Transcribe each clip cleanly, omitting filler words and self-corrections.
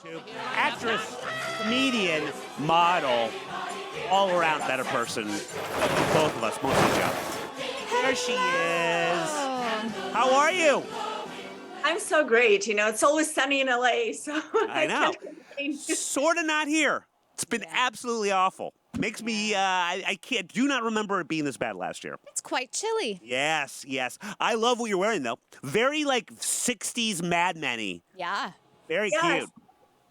too. Actress, comedian, model, all around better person. Both of us, mostly Joe. There she is. How are you? I'm so great. It's always sunny in LA, so I know. can't complain. Sort of not here. It's been absolutely awful. Makes me, I do not remember it being this bad last year. It's quite chilly. Yes. I love what you're wearing, though. Very, 60s Mad Men-y. Yeah. Very Yes, cute.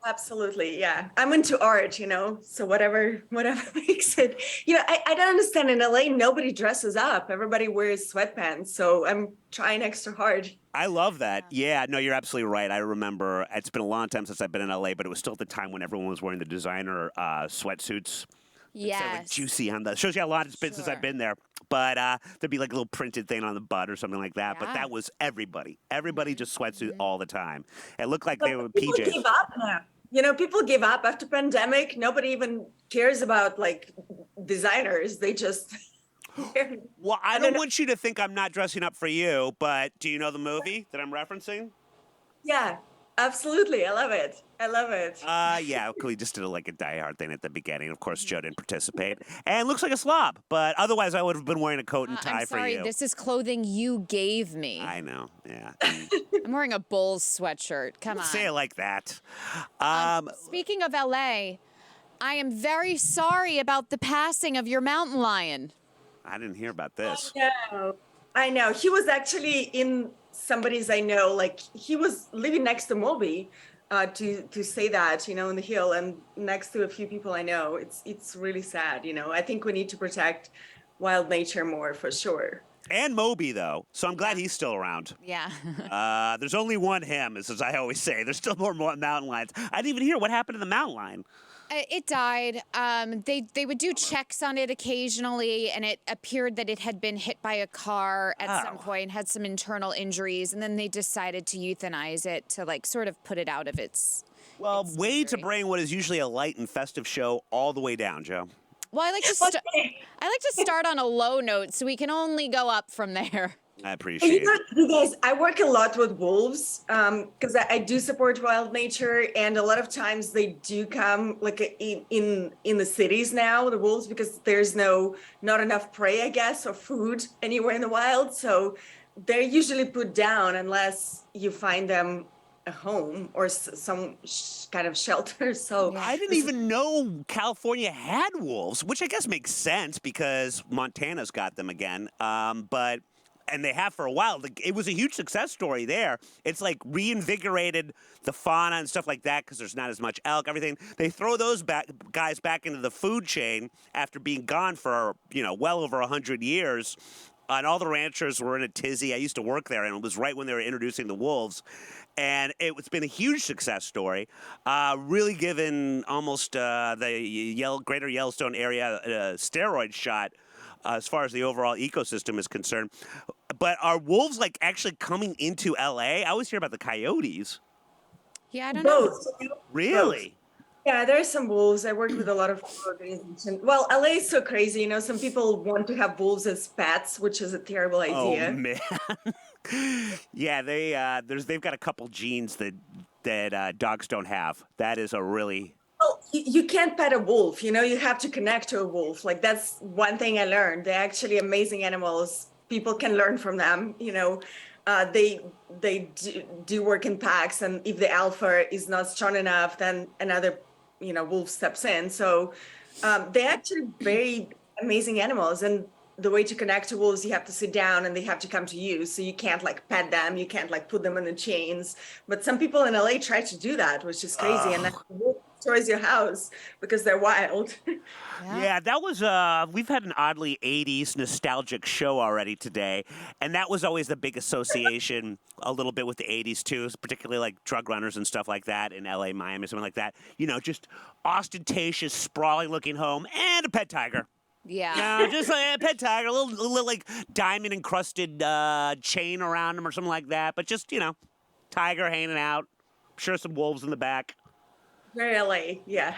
absolutely. Yeah. I'm into art, so whatever makes it. I don't understand. In LA, nobody dresses up. Everybody wears sweatpants. So I'm trying extra hard. I love that. Yeah, no, you're absolutely right. I remember it's been a long time since I've been in LA, but it was still at the time when everyone was wearing the designer sweatsuits. Yes. Juicy on the. Shows you how long it's been since I've been there. But there'd be like a little printed thing on the butt or something like that. Yeah. But that was everybody. Everybody just sweatsuit all the time. It looked like But they were people PJs. give up now. People give up after pandemic. Nobody even cares about designers. They just. Well, I don't want you to think I'm not dressing up for you, but do you know the movie that I'm referencing? Yeah, absolutely. I love it. Yeah, we just did a Die Hard thing at the beginning. Of course, Joe didn't participate. And looks like a slob, but otherwise I would have been wearing a coat and tie I'm for sorry, you. this is clothing you gave me. I know, yeah. I'm wearing a Bulls sweatshirt. Come on. Say it like that. Speaking of LA, I am very sorry about the passing of your mountain lion. I didn't hear about this. I know. He was actually in somebody's I know, he was living next to Moby, to say that, in the hill and next to a few people I know. It's really sad, I think we need to protect wild nature more for sure. And Moby, though, so I'm glad he's still around. Yeah. There's only one him, as I always say. There's still more mountain lions. I didn't even hear what happened to the mountain lion. It died. They would do checks on it occasionally, and it appeared that it had been hit by a car at some point, had some internal injuries, and then they decided to euthanize it to sort of put it out of its. Well, way to bring what is usually a light and festive show all the way down, Joe. Well, I like to start on a low note, so we can only go up from there. I appreciate it. You guys, I work a lot with wolves because I do support wild nature, and a lot of times they do come in the cities now, the wolves, because there's not enough prey, I guess, or food anywhere in the wild. So they're usually put down unless you find them a home or some kind of shelter. So I didn't even know California had wolves, which I guess makes sense because Montana's got them again. And they have for a while. It was a huge success story there. It's reinvigorated the fauna and stuff like that because there's not as much elk, everything. They throw those guys back into the food chain after being gone for, well over 100 years. And all the ranchers were in a tizzy. I used to work there, and it was right when they were introducing the wolves. And it's been a huge success story, really given almost the greater Yellowstone area a steroid shot as far as the overall ecosystem is concerned. But are wolves actually coming into LA? I always hear about the coyotes. Yeah, I don't know. both. Really? Yeah, there are some wolves. I work with a lot of organizations. Well, LA is so crazy. Some people want to have wolves as pets, which is a terrible idea. Oh man. Yeah, they've got a couple genes that dogs don't have. That is a really. Well, you can't pet a wolf. You have to connect to a wolf. That's one thing I learned. They're actually amazing animals. People can learn from them. They do work in packs, and if the alpha is not strong enough, then another wolf steps in. So they're actually very amazing animals. And the way to connect to wolves, you have to sit down and they have to come to you. So you can't pet them, you can't put them in the chains. But some people in LA try to do that, which is crazy. And then the wolf destroys your house because they're wild. Yeah, that was, we've had an oddly 80s nostalgic show already today, and that was always the big association a little bit with the 80s, too, particularly drug runners and stuff like that in L.A., Miami, something like that. Just ostentatious, sprawling-looking home and a pet tiger. Yeah. Just a pet tiger, a little diamond-encrusted chain around him or something like that, but just, tiger hanging out. I'm sure some wolves in the back. Very LA, yeah.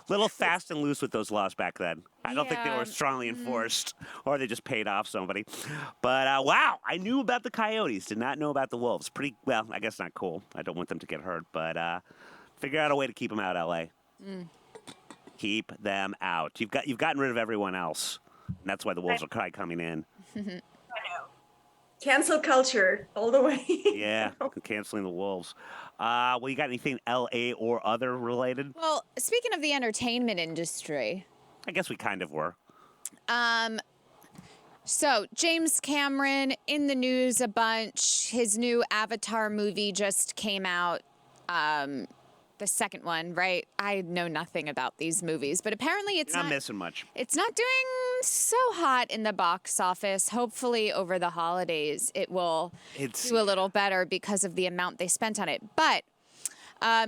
Little fast and loose with those laws back then. I don't think they were strongly enforced, or they just paid off somebody. But wow, I knew about the coyotes. Did not know about the wolves. Pretty well, I guess not cool. I don't want them to get hurt, but Figure out a way to keep them out, LA. Keep them out. You've gotten rid of everyone else. And that's why the wolves are probably coming in. I know. Cancel culture all the way. Yeah, canceling the wolves. Well, you got anything LA or other related? Well, speaking of the entertainment industry, I guess we kind of were. so James Cameron in the news a bunch. His new Avatar movie just came out. The second one, right? I know nothing about these movies, but apparently it's You're not missing much. It's not doing so hot in the box office. Hopefully over the holidays it will do a little better because of the amount they spent on it. But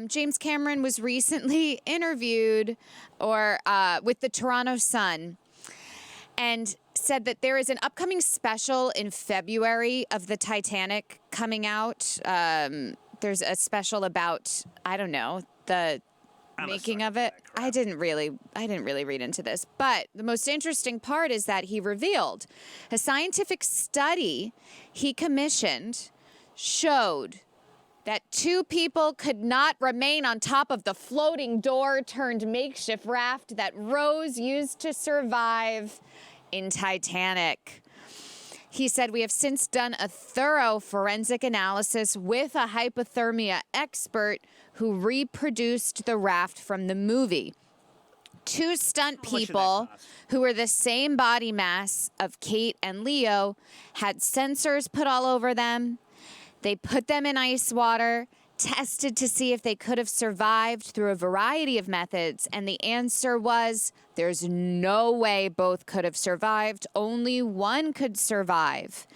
James Cameron was recently interviewed with the Toronto Sun and said that there is an upcoming special in February of the Titanic coming out. There's a special about, I don't know, the making of it. I didn't really read into this, but the most interesting part is that he revealed a scientific study he commissioned showed that two people could not remain on top of the floating door turned makeshift raft that Rose used to survive in Titanic. He said, we have since done a thorough forensic analysis with a hypothermia expert who reproduced the raft from the movie. Two stunt people who were the same body mass of Kate and Leo had sensors put all over them. They put them in ice water, tested to see if they could have survived through a variety of methods, and the answer was there's no way both could have survived. Only one could survive.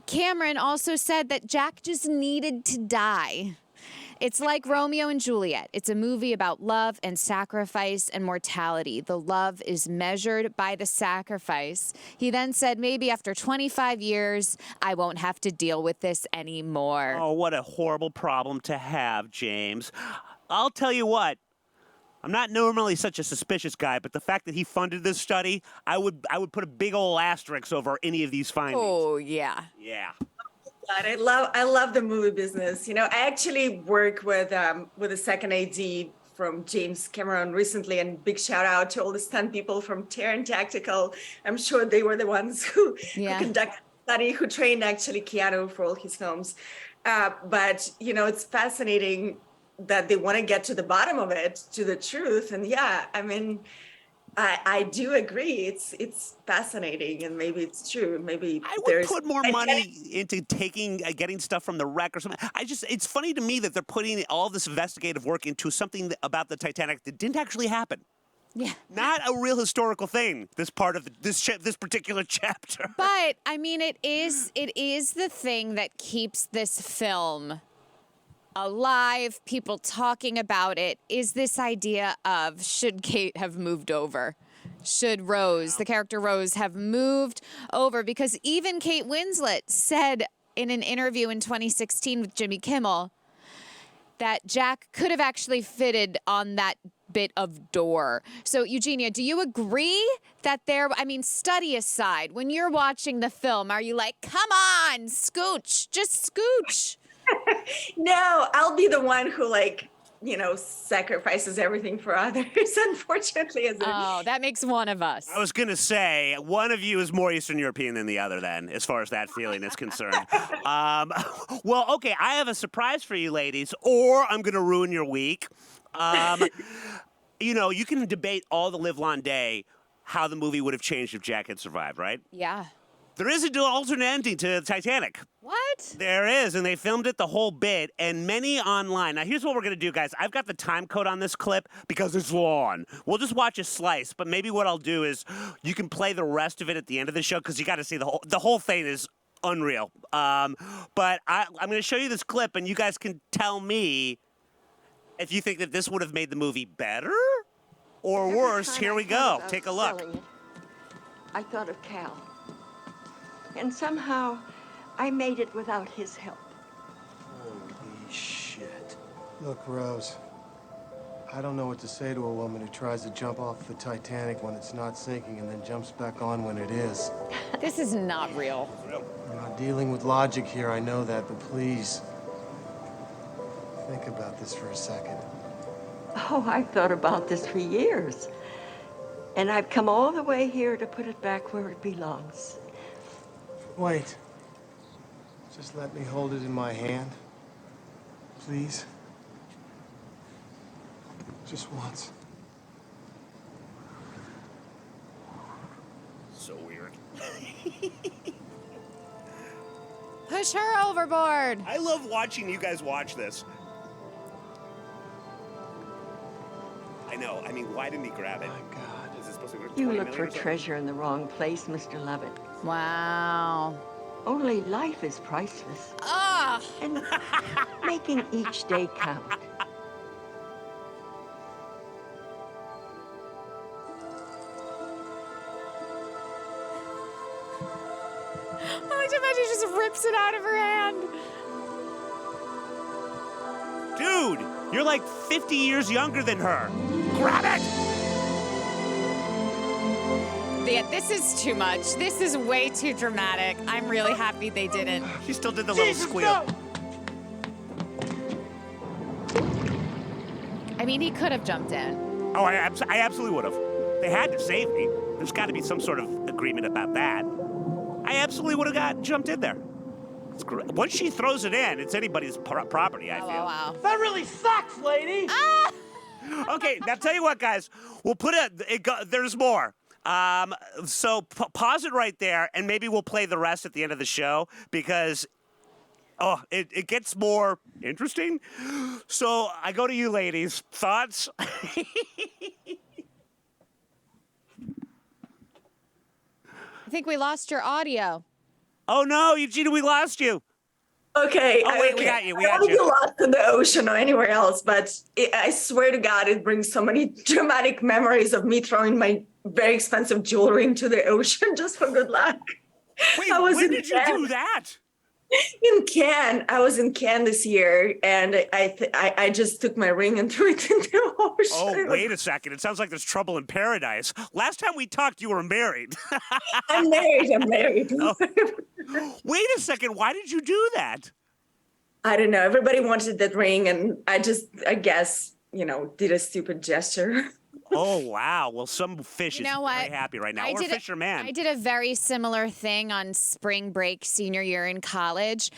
Cameron also said that Jack just needed to die. It's like Romeo and Juliet. It's a movie about love and sacrifice and mortality. The love is measured by the sacrifice. He then said, maybe after 25 years, I won't have to deal with this anymore. Oh, what a horrible problem to have, James. I'll tell you what. I'm not normally such a suspicious guy, but the fact that he funded this study, I would put a big old asterisk over any of these findings. Oh, yeah. Yeah. God, I love the movie business. You know, I actually work with a second AD from James Cameron recently, and big shout out to all the stunt people from Terran Tactical. I'm sure they were the ones who conducted the study, who trained actually Keanu for all his films. But you know, it's fascinating that they want to get to the bottom of it, to the truth. And yeah, I mean, I do agree. It's fascinating, and maybe it's true. Maybe I would put more money into getting stuff from the wreck or something. It's funny to me that they're putting all this investigative work into something about the Titanic that didn't actually happen. Yeah. Not a real historical thing. This part of this particular chapter. But I mean, it is the thing that keeps this film alive, people talking about it, is this idea of, should Kate have moved over? Should Rose, the character Rose, have moved over? Because even Kate Winslet said in an interview in 2016 with Jimmy Kimmel that Jack could have actually fitted on that bit of door. So, Eugenia, do you agree that study aside, when you're watching the film, are you like, come on, scooch, just scooch? No, I'll be the one who sacrifices everything for others, unfortunately. That makes one of us. I was going to say, one of you is more Eastern European than the other then, as far as that feeling is concerned. Well, okay, I have a surprise for you ladies, or I'm going to ruin your week. You can debate all the livelong day how the movie would have changed if Jack had survived, right? Yeah. There is an alternate ending to Titanic. What? There is, and they filmed it the whole bit, and many online. Now, here's what we're going to do, guys. I've got the time code on this clip because it's long. We'll just watch a slice, but maybe what I'll do is you can play the rest of it at the end of the show because you got to see the whole thing is unreal. But I'm going to show you this clip, and you guys can tell me if you think that this would have made the movie better or worse. Here we go. Take a look. I thought of Cal. And somehow, I made it without his help. Holy shit. Look, Rose, I don't know what to say to a woman who tries to jump off the Titanic when it's not sinking and then jumps back on when it is. This is not real. I'm not dealing with logic here, I know that, but please, think about this for a second. Oh, I've thought about this for years. And I've come all the way here to put it back where it belongs. Wait. Just let me hold it in my hand. Please. Just once. So weird. Push her overboard. I love watching you guys watch this. I know. I mean, why didn't he grab it? My God. Is it supposed to be worth You 20 look million for or something? treasure in the wrong place, Mr. Lovett. Wow. Only life is priceless. Ah. And making each day count. I like to imagine she just rips it out of her hand. Dude, you're like 50 years younger than her. Grab it! Yeah, this is too much. This is way too dramatic. I'm really happy they didn't. She still did the little squeal. No! I mean, he could have jumped in. Oh, I absolutely would have. They had to save me. There's got to be some sort of agreement about that. I absolutely would have jumped in there. Once she throws it in, it's anybody's property, I feel. Oh, wow. That really sucks, lady! Ah! Okay, now tell you what, guys. We'll put there's more. So pause it right there, and maybe we'll play the rest at the end of the show, because it gets more interesting. So I go to you, ladies. Thoughts? I think we lost your audio. Oh no, Eugenia, we lost you. Okay. Oh, wait, okay. we got you, we I got don't you. get lost in the ocean or anywhere else, but I swear to God, it brings so many dramatic memories of me throwing my very expensive jewelry into the ocean just for good luck. Wait, I was when in did you Cannes. do that? In Cannes, I was in Cannes this year, and I just took my ring and threw it into the ocean. Oh, wait a second. It sounds like there's trouble in paradise. Last time we talked, you were married. I'm married. I'm married. Oh. Wait a second. Why did you do that? I don't know. Everybody wanted that ring, and I guess, did a stupid gesture. Oh, wow. Well, some fish You is know what? very happy right now. Or fisherman. I did a very similar thing on spring break senior year in college.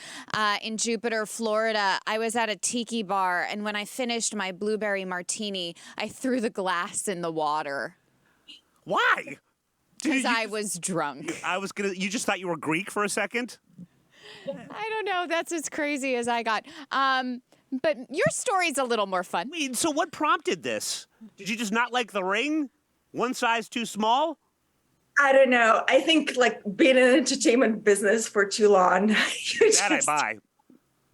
In Jupiter, Florida, I was at a tiki bar, and when I finished my blueberry martini, I threw the glass in the water Why? because I was drunk. You just thought you were Greek for a second? I don't know. That's as crazy as I got. But your story's a little more fun. Wait, so what prompted this? Did you just not like the ring? One size too small? I don't know. I think being in the entertainment business for too long. That I buy.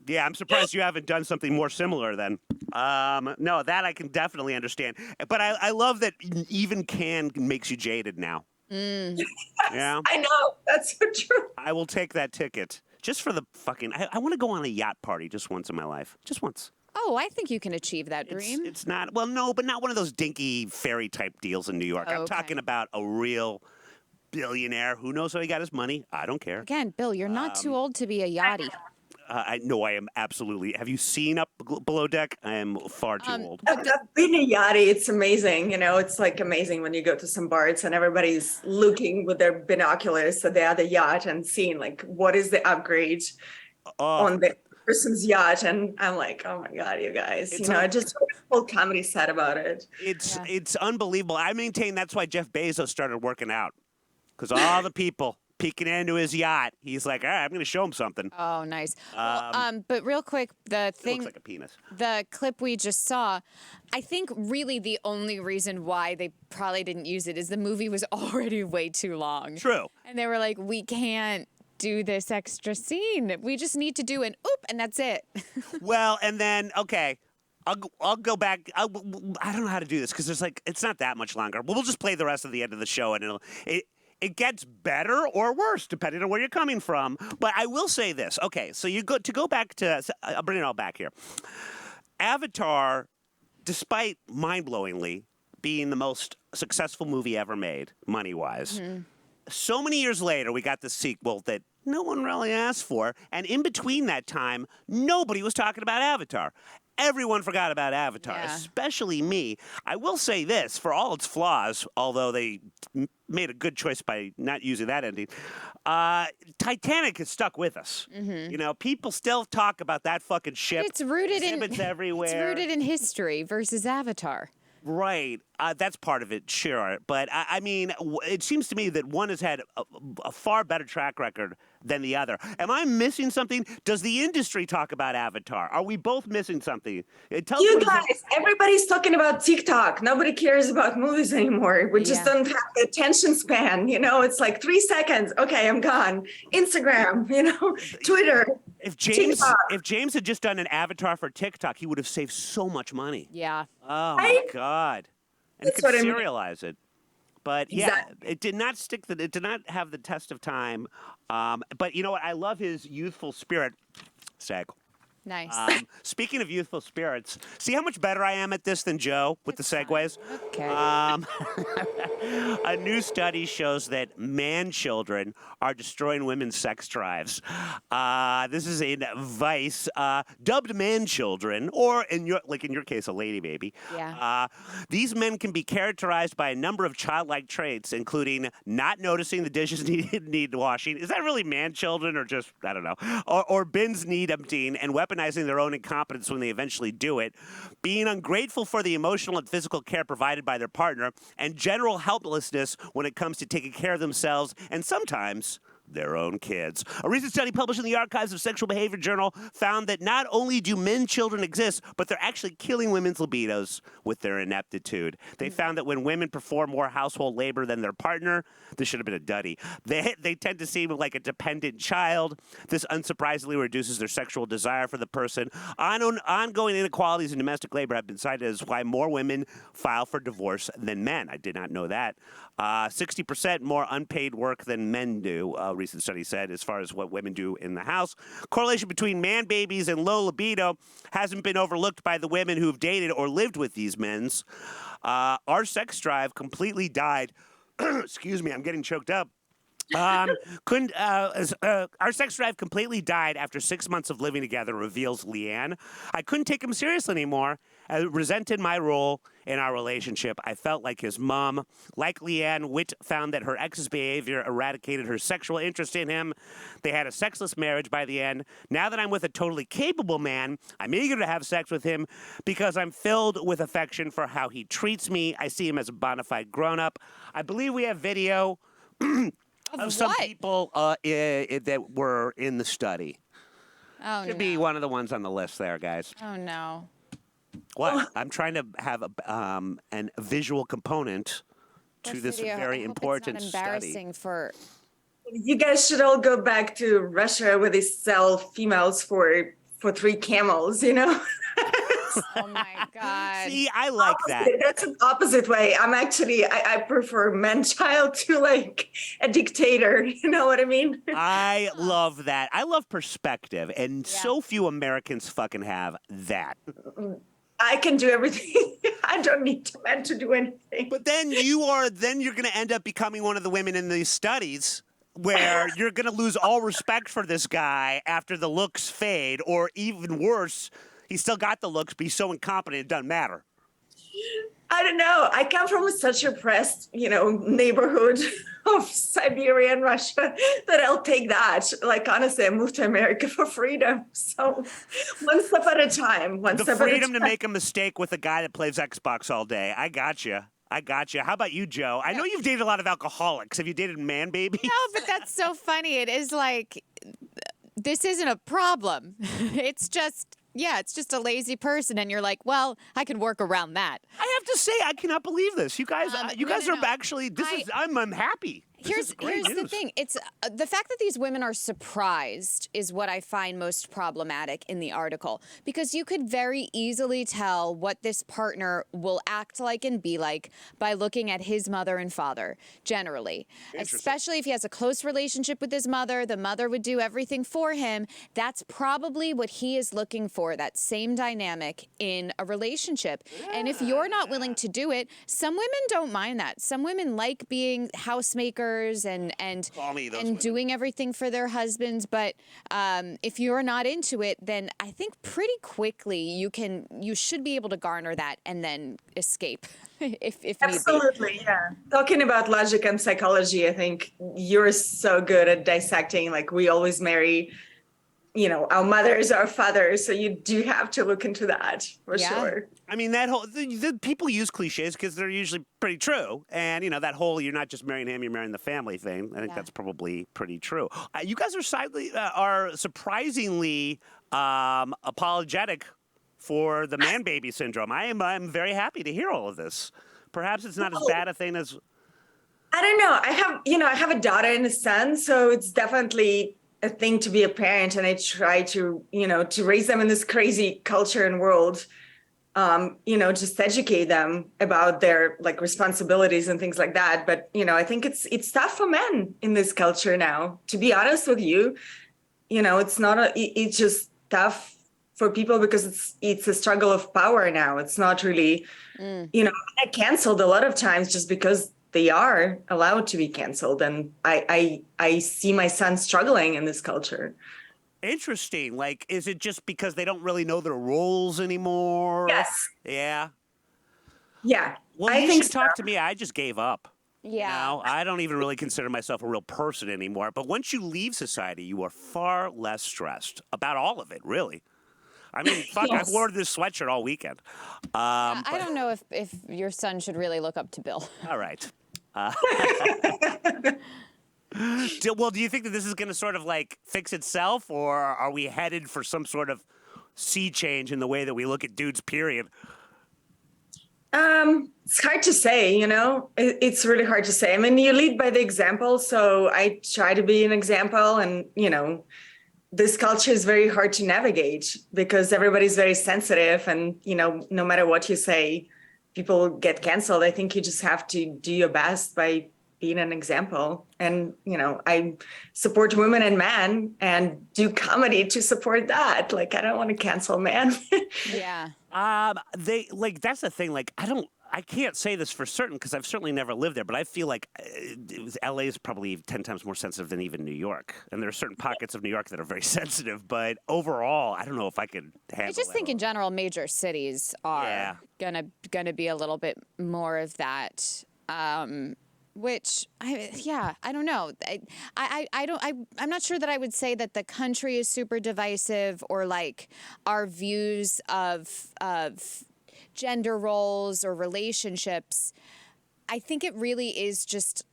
Yeah, I'm surprised you haven't done something more similar then. No, that I can definitely understand. But I love that even Cannes makes you jaded now. Yeah. I know. That's so true. I will take that ticket. Just for the fucking... I want to go on a yacht party just once in my life. Just once. Oh, I think you can achieve that dream. It's not... Well, no, but not one of those dinky ferry-type deals in New York. I'm Okay. talking about a real billionaire. Who knows how he got his money? I don't care. Again, Bill, you're not too old to be a yachty. I know I am absolutely... Have you seen Up Below Deck? I am far too old. I've been a yachty. It's amazing. It's amazing when you go to some bars and everybody's looking with their binoculars at the other yacht and seeing what is the upgrade on the person's yacht. And I'm like, oh my God, you guys, I just heard a whole comedy set about it. It's unbelievable. I maintain that's why Jeff Bezos started working out. Because all the people peeking into his yacht, he's like, all right, I'm going to show him something. Oh, nice. But real quick, It looks like a penis. the clip we just saw, I think really the only reason why they probably didn't use it is the movie was already way too long. True. And they were like, we can't do this extra scene. We just need to do an oop, and that's it. Well, and then, okay, I'll go back. I don't know how to do this because it's not that much longer. We'll just play the rest of the end of the show, and it gets better or worse depending on where you're coming from. But I will say this. Okay, so to go back to, I'll bring it all back here. Avatar, despite mind-blowingly being the most successful movie ever made, money-wise, so many years later, we got the sequel that no one really asked for. And in between that time, nobody was talking about Avatar. everyone forgot about Avatar, Yeah. especially me. I will say this, for all its flaws, although they made a good choice by not using that ending, Titanic has stuck with us. You know, people still talk about that fucking ship. It's rooted in Exhibits everywhere. It's rooted in history versus Avatar. Right. That's part of it, sure. But I mean, it seems to me that one has had a far better track record than the other. Am I missing something? Does the industry talk about Avatar? Are we both missing something? It tells You me that- guys, everybody's talking about TikTok. Nobody cares about movies anymore. We just Yeah. don't have the attention span. You know, it's like 3 seconds. Okay, I'm gone. Instagram, you know, Twitter. If James TikTok. had just done an Avatar for TikTok, he would have saved so much money. Yeah. Oh my Right? God! And That's he could what I mean. serialize it. But yeah, Exactly. it did not stick. It did not have the test of time. But you know what? I love his youthful spirit. Sag. Nice. Speaking of youthful spirits, see how much better I am at this than Joe with the segues? Okay. A new study shows that man children are destroying women's sex drives. This is in Vice, dubbed man children, or in your case, a lady baby. Yeah. These men can be characterized by a number of childlike traits, including not noticing the dishes need washing. Is that really man children, or just I don't know? Or bins need emptying, and weaponizing their own incompetence when they eventually do it, being ungrateful for the emotional and physical care provided by their partner, and general helplessness when it comes to taking care of themselves and sometimes their own kids. A recent study published in the Archives of Sexual Behavior Journal found that not only do men children exist, but they're actually killing women's libidos with their ineptitude. They found that when women perform more household labor than their partner, this should have been a duddy, they tend to seem like a dependent child. This unsurprisingly reduces their sexual desire for the person. Ongoing inequalities in domestic labor have been cited as why more women file for divorce than men. I did not know that. 60% more unpaid work than men do, a recent study said, as far as what women do in the house. Correlation between man babies and low libido hasn't been overlooked by the women who've dated or lived with these men. Our sex drive completely died. Excuse me, I'm getting choked up. Our sex drive completely died after 6 months of living together, reveals Leanne. I couldn't take him seriously anymore. I resented my role in our relationship. I felt like his mom. Like Leanne, Witt found that her ex's behavior eradicated her sexual interest in him. They had a sexless marriage by the end. Now that I'm with a totally capable man, I'm eager to have sex with him because I'm filled with affection for how he treats me. I see him as a bona fide grown-up. I believe we have video of some what? people that were in the study. Oh, Could no. be one of the ones on the list there, guys. Oh, no. What? I'm trying to have a visual component to What this video? very I hope important it's not study. embarrassing for... You guys should all go back to Russia where they sell females for 3 camels, you know? Oh, my God. See, I like that. That's an opposite way. I prefer man-child to like a dictator. You know what I mean? I love that. I love perspective, and Yeah. so few Americans fucking have that. I can do everything. I don't need a man to do anything. But then you're going to end up becoming one of the women in these studies where you're going to lose all respect for this guy after the looks fade, or even worse, he's still got the looks, but he's so incompetent it doesn't matter. I don't know. I come from such a oppressed, neighborhood of Siberia and Russia that I'll take that. Like, honestly, I moved to America for freedom. So one step at a time. The freedom to make a mistake with a guy that plays Xbox all day. I got you. How about you, Joe? I know you've dated a lot of alcoholics. Have you dated man babies? No, but that's so funny. It is like, this isn't a problem. It's just a lazy person. And you're like, well, I can work around that. I have to say, I cannot believe this. You guys, No. are actually. I'm happy. Here's the thing. It's the fact that these women are surprised is what I find most problematic in the article, because you could very easily tell what this partner will act like and be like by looking at his mother and father generally, especially if he has a close relationship with his mother. The mother would do everything for him. That's probably what he is looking for, that same dynamic in a relationship. And if you're not willing to do it, some women don't mind that. Some women like being housemakers caretakers and women. doing everything for their husbands. But if you're not into it, then I think pretty quickly you should be able to garner that and then escape if need be. Absolutely, yeah. Talking about logic and psychology, I think you're so good at dissecting. Like, we always marry, our mothers, our fathers. So you do have to look into that for sure. I mean, that whole the people use cliches because they're usually pretty true, and that whole "you're not just marrying him, you're marrying the family" thing. I think that's probably pretty true. You guys are surprisingly apologetic for the man baby syndrome. I'm very happy to hear all of this. Perhaps it's not as bad a thing as. I don't know. I have a daughter and a son, so it's definitely a thing to be a parent, and I try to, to raise them in this crazy culture and world. Just educate them about their responsibilities and things like that. But I think it's tough for men in this culture now. To be honest with you, it's just tough for people because it's a struggle of power now. It's not really, I canceled a lot of times just because they are allowed to be canceled. And I see my son struggling in this culture. Interesting. Like, is it just because they don't really know their roles anymore? Yes. Yeah. Yeah. Well, I you think should talk to me. I just gave up. Yeah. I don't even really consider myself a real person anymore. But once you leave society, you are far less stressed about all of it, really. I mean, fuck, Yes. I've worn this sweatshirt all weekend. I don't know if your son should really look up to Bill. All right. Well, do you think that this is going to sort of fix itself, or are we headed for some sort of sea change in the way that we look at dudes, period? It's hard to say, it's really hard to say. I mean, you lead by the example. So I try to be an example, and, this culture is very hard to navigate because everybody's very sensitive, and, no matter what you say, people get canceled. I think you just have to do your best by being an example. And, I support women and men and do comedy to support that. I don't want to cancel men. Yeah. That's the thing. I can't say this for certain because I've certainly never lived there, but I feel like LA is probably 10 times more sensitive than even New York. And there are certain pockets of New York that are very sensitive, but overall, I don't know if I could handle I just think in general, major cities are gonna be a little bit more of that. Which I don't know. I'm not sure that I would say that the country is super divisive or our views of gender roles or relationships. I think it really is just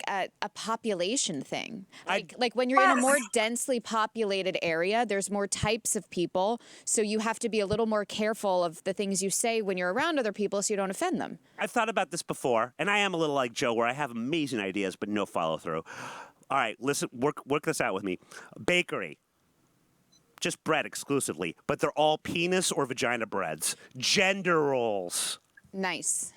a population thing. Like when you're in a more densely populated area, there's more types of people, so you have to be a little more careful of the things you say when you're around other people so you don't offend them. I've thought about this before, and I am a little like Joe, where I have amazing ideas but no follow through. All right, listen, work this out with me. Bakery. Just bread exclusively, but they're all penis or vagina breads. Gender roles. Nice.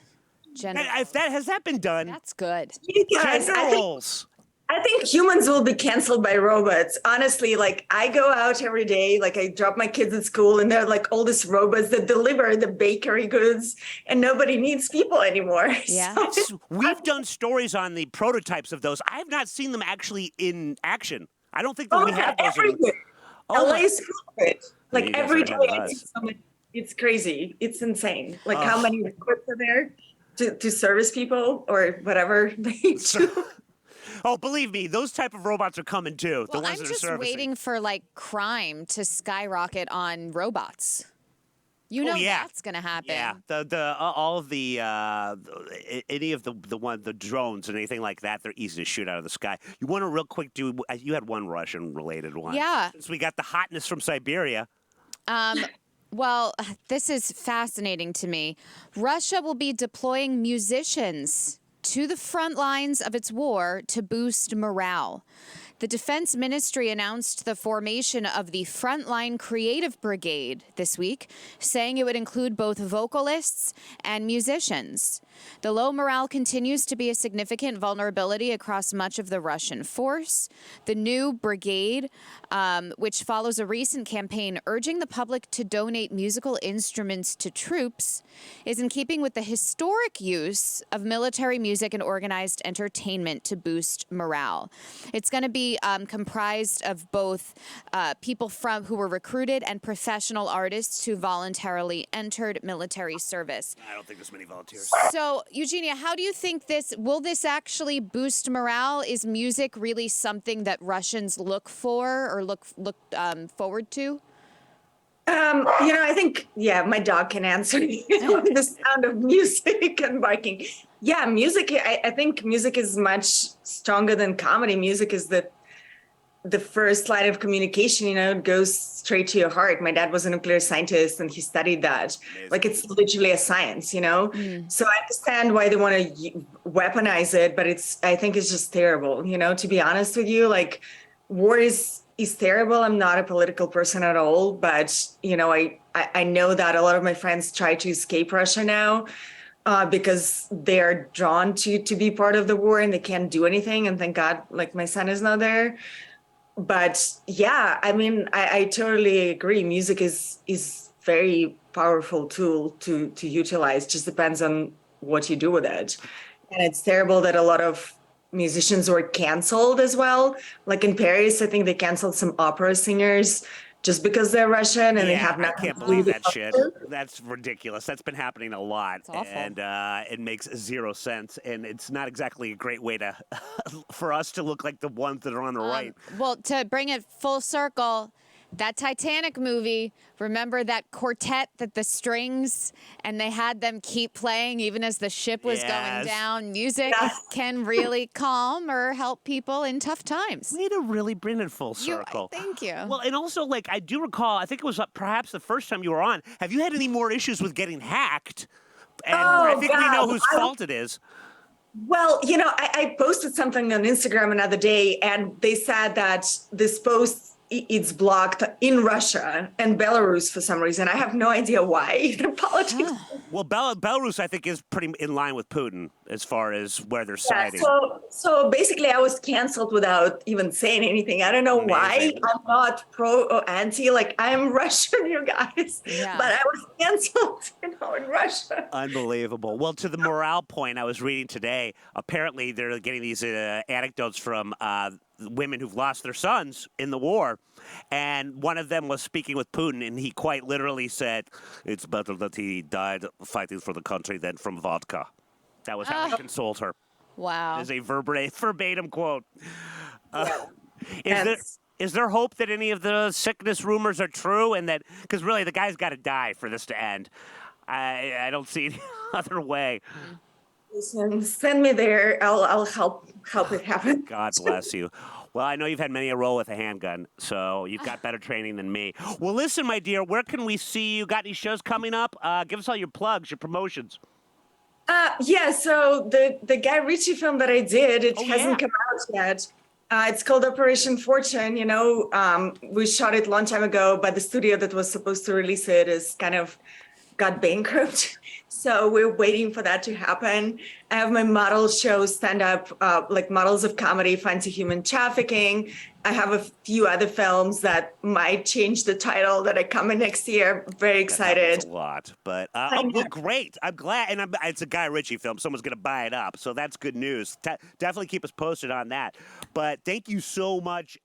Has that been done? That's good. You guys, Gender roles. I think humans will be canceled by robots. Honestly, I go out every day, I drop my kids at school, and they're all these robots that deliver the bakery goods, and nobody needs people anymore. Yeah. So We've done stories on the prototypes of those. I have not seen them actually in in I don't think that we have those. LA is You guys every are day. ahead of I us. think it's crazy. It's insane. How many robots are there to service people or whatever they do. Oh, believe me, those type of robots are coming too. Well, the ones I'm that just are servicing. waiting for crime to skyrocket on robots. That's gonna happen. Yeah, all of the any of the drones and anything like that, they're easy to shoot out of the sky. You want to real quick do? You had one Russian related one. Yeah. Since we got the hotness from Siberia. Well, this is fascinating to me. Russia will be deploying musicians to the front lines of its war to boost morale. The Defense Ministry announced the formation of the Frontline Creative Brigade this week, saying it would include both vocalists and musicians. The low morale continues to be a significant vulnerability across much of the Russian force. The new brigade, which follows a recent campaign urging the public to donate musical instruments to troops, is in keeping with the historic use of military music and organized entertainment to boost morale. It's going to be comprised of both people who were recruited and professional artists who voluntarily entered military service. I don't think there's many volunteers. So, Eugenia, how do you think will this actually boost morale? Is music really something that Russians look for or look forward to? I think, my dog can answer the sound of music and barking. Yeah, music, I think music is much stronger than comedy. Music is the first line of communication, it goes straight to your heart. My dad was a nuclear scientist and he studied that. Amazing. Like it's literally a science, So I understand why they want to weaponize it, but I think it's just terrible, to be honest with you, like war is terrible. I'm not a political person at all, but I know that a lot of my friends try to escape Russia now because they're drawn to be part of the war and they can't do anything. And thank God, like my son is not there. But yeah, I mean, I totally agree. Music is very powerful tool to utilize. Just depends on what you do with it. And it's terrible that a lot of musicians were canceled as well. Like in Paris, I think they canceled some opera singers just because they're Russian and they have nothing. I can't believe that shit. That's ridiculous. That's been happening a lot, and it makes zero sense. And it's not exactly a great way to for us to look like the ones that are on the right. Well, to bring it full circle, that Titanic movie, remember that quartet that the strings and they had them keep playing even as the ship was going down? Music can really calm or help people in tough times. Way to really bring it full circle. Thank you. Well, and also, like, I do recall, I think it was perhaps the first time you were on. Have you had any more issues with getting hacked? And I think we know whose fault it is. Well, I posted something on Instagram another day and they said that this post it's blocked in Russia and Belarus for some reason. I have no idea why. Politics. Well, Belarus, I think, is pretty in line with Putin as far as where they're siding. So basically, I was canceled without even saying anything. I don't know why. I'm not pro or anti. Like, I'm Russian, you guys. Yeah. But I was canceled, in Russia. Unbelievable. Well, to the morale point I was reading today, apparently they're getting these anecdotes from women who've lost their sons in the war. And one of them was speaking with Putin, and he quite literally said, it's better that he died fighting for the country than from vodka. That was how he consoled her. Wow. Is a verbatim quote. Is there hope that any of the sickness rumors are true? And that, because really the guy's got to die for this to end. I don't see any other way. Listen, send me there. I'll help it happen. God bless you. Well, I know you've had many a roll with a handgun, so you've got better training than me. Well, listen, my dear, where can we see you? Got any shows coming up? Give us all your plugs, your promotions. So the Guy Ritchie film that I did, it hasn't come out yet. It's called Operation Fortune. We shot it a long time ago, but the studio that was supposed to release it is kind of got bankrupt. So we're waiting for that to happen. I have my model show stand up, like Models of Comedy, Fancy Human Trafficking. I have a few other films that might change the title that are coming next year. Very excited. That's a lot, but great. I'm glad. And it's a Guy Ritchie film. Someone's going to buy it up. So that's good news. Definitely keep us posted on that. But thank you so much.